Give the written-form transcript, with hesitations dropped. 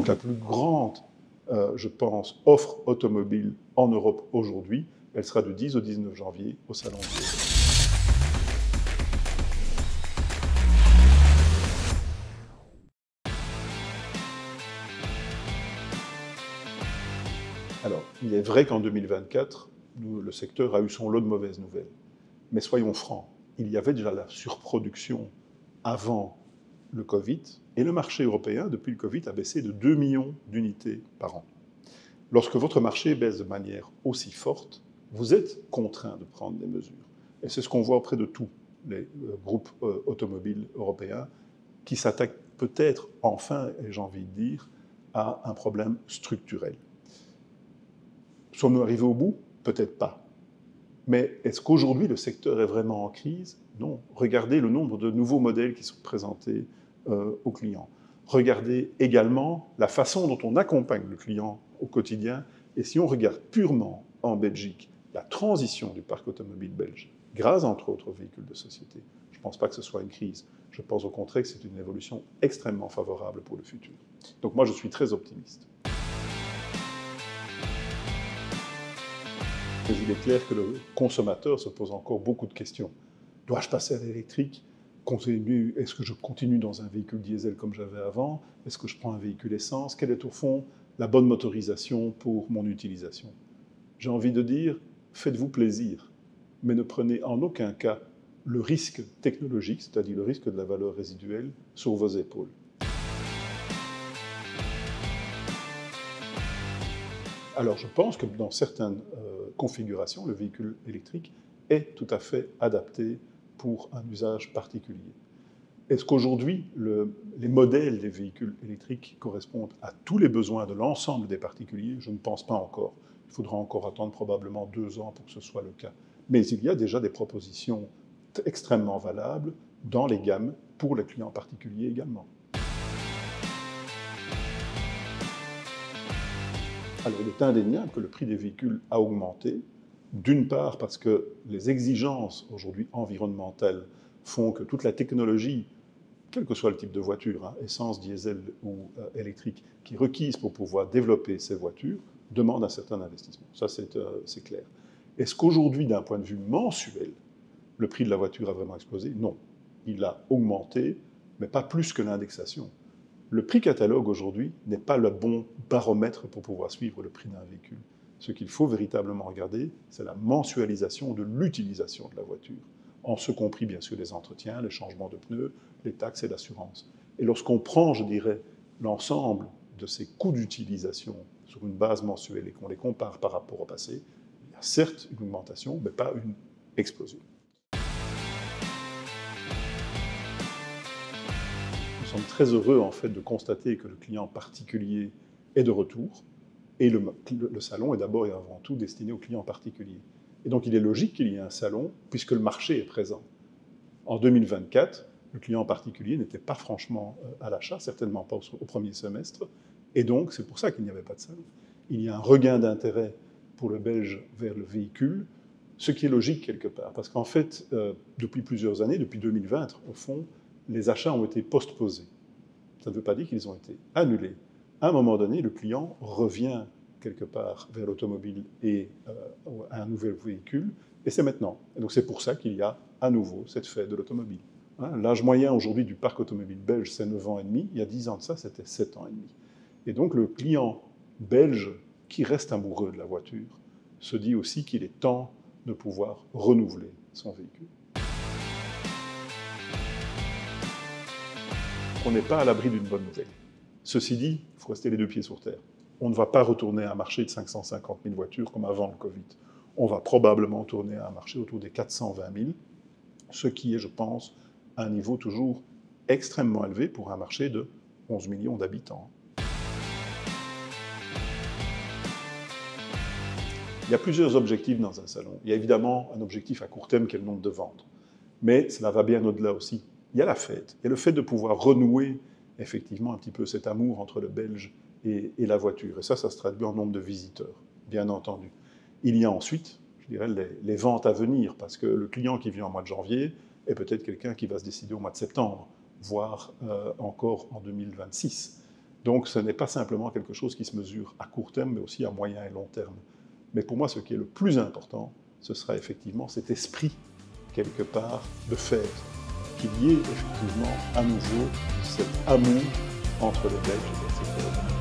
donc la plus grande, je pense, offre automobile en Europe aujourd'hui. Elle sera du 10 au 19 janvier au Salon de l'Auto. Alors, il est vrai qu'en 2024, le secteur a eu son lot de mauvaises nouvelles. Mais soyons francs, il y avait déjà la surproduction avant le Covid, et le marché européen, depuis le Covid, a baissé de 2 millions d'unités par an. Lorsque votre marché baisse de manière aussi forte, vous êtes contraint de prendre des mesures. Et c'est ce qu'on voit auprès de tous les groupes automobiles européens qui s'attaquent peut-être enfin, et j'ai envie de dire, à un problème structurel. Sommes-nous arrivés au bout? Peut-être pas. Mais est-ce qu'aujourd'hui le secteur est vraiment en crise? Non. Regardez le nombre de nouveaux modèles qui sont présentés aux clients. Regardez également la façon dont on accompagne le client au quotidien. Et si on regarde purement en Belgique la transition du parc automobile belge, grâce entre autres aux véhicules de société, je ne pense pas que ce soit une crise. Je pense au contraire que c'est une évolution extrêmement favorable pour le futur. Donc moi je suis très optimiste. Mais il est clair que le consommateur se pose encore beaucoup de questions. Dois-je passer à l'électrique? Est-ce que je continue dans un véhicule diesel comme j'avais avant? Est-ce que je prends un véhicule essence? Quelle est au fond la bonne motorisation pour mon utilisation? J'ai envie de dire, faites-vous plaisir, mais ne prenez en aucun cas le risque technologique, c'est-à-dire le risque de la valeur résiduelle, sur vos épaules. Alors je pense que dans certaines configurations, le véhicule électrique est tout à fait adapté pour un usage particulier. Est-ce qu'aujourd'hui, les modèles des véhicules électriques correspondent à tous les besoins de l'ensemble des particuliers? Je ne pense pas encore. Il faudra encore attendre probablement 2 ans pour que ce soit le cas. Mais il y a déjà des propositions extrêmement valables dans les gammes pour les clients particuliers également. Alors, il est indéniable que le prix des véhicules a augmenté, d'une part parce que les exigences aujourd'hui environnementales font que toute la technologie, quel que soit le type de voiture, essence, diesel ou électrique, qui est requise pour pouvoir développer ces voitures, demande un certain investissement. Ça, c'est clair. Est-ce qu'aujourd'hui, d'un point de vue mensuel, le prix de la voiture a vraiment explosé? Non. Il a augmenté, mais pas plus que l'indexation. Le prix catalogue aujourd'hui n'est pas le bon baromètre pour pouvoir suivre le prix d'un véhicule. Ce qu'il faut véritablement regarder, c'est la mensualisation de l'utilisation de la voiture, en ce compris bien sûr les entretiens, les changements de pneus, les taxes et l'assurance. Et lorsqu'on prend, je dirais, l'ensemble de ces coûts d'utilisation sur une base mensuelle et qu'on les compare par rapport au passé, il y a certes une augmentation, mais pas une explosion. Nous sommes très heureux en fait de constater que le client particulier est de retour et le salon est d'abord et avant tout destiné aux clients particuliers. Et donc il est logique qu'il y ait un salon puisque le marché est présent. En 2024, le client particulier n'était pas franchement à l'achat, certainement pas au premier semestre, et donc c'est pour ça qu'il n'y avait pas de salon. Il y a un regain d'intérêt pour le Belge vers le véhicule, ce qui est logique quelque part, parce qu'en fait, depuis plusieurs années, depuis 2020, au fond, les achats ont été postposés. Ça ne veut pas dire qu'ils ont été annulés. À un moment donné, le client revient quelque part vers l'automobile et à un nouvel véhicule, et c'est maintenant. Et donc c'est pour ça qu'il y a à nouveau cette fête de l'automobile. L'âge moyen aujourd'hui du parc automobile belge, c'est 9 ans et demi. Il y a 10 ans de ça, c'était 7 ans et demi. Et donc le client belge qui reste amoureux de la voiture se dit aussi qu'il est temps de pouvoir renouveler son véhicule. On n'est pas à l'abri d'une bonne nouvelle. Ceci dit, il faut rester les deux pieds sur terre. On ne va pas retourner à un marché de 550 000 voitures comme avant le Covid. On va probablement tourner à un marché autour des 420 000, ce qui est, je pense, un niveau toujours extrêmement élevé pour un marché de 11 millions d'habitants. Il y a plusieurs objectifs dans un salon. Il y a évidemment un objectif à court terme qui est le nombre de ventes. Mais cela va bien au-delà aussi. Il y a la fête. Il y a le fait de pouvoir renouer effectivement un petit peu cet amour entre le Belge et la voiture. Et ça se traduit en nombre de visiteurs, bien entendu. Il y a ensuite, je dirais, les ventes à venir, parce que le client qui vient au mois de janvier est peut-être quelqu'un qui va se décider au mois de septembre, voire encore en 2026. Donc ce n'est pas simplement quelque chose qui se mesure à court terme, mais aussi à moyen et long terme. Mais pour moi, ce qui est le plus important, ce sera effectivement cet esprit, quelque part, de fête, qu'il y ait effectivement à nouveau cet amour entre les Belges et les Belges.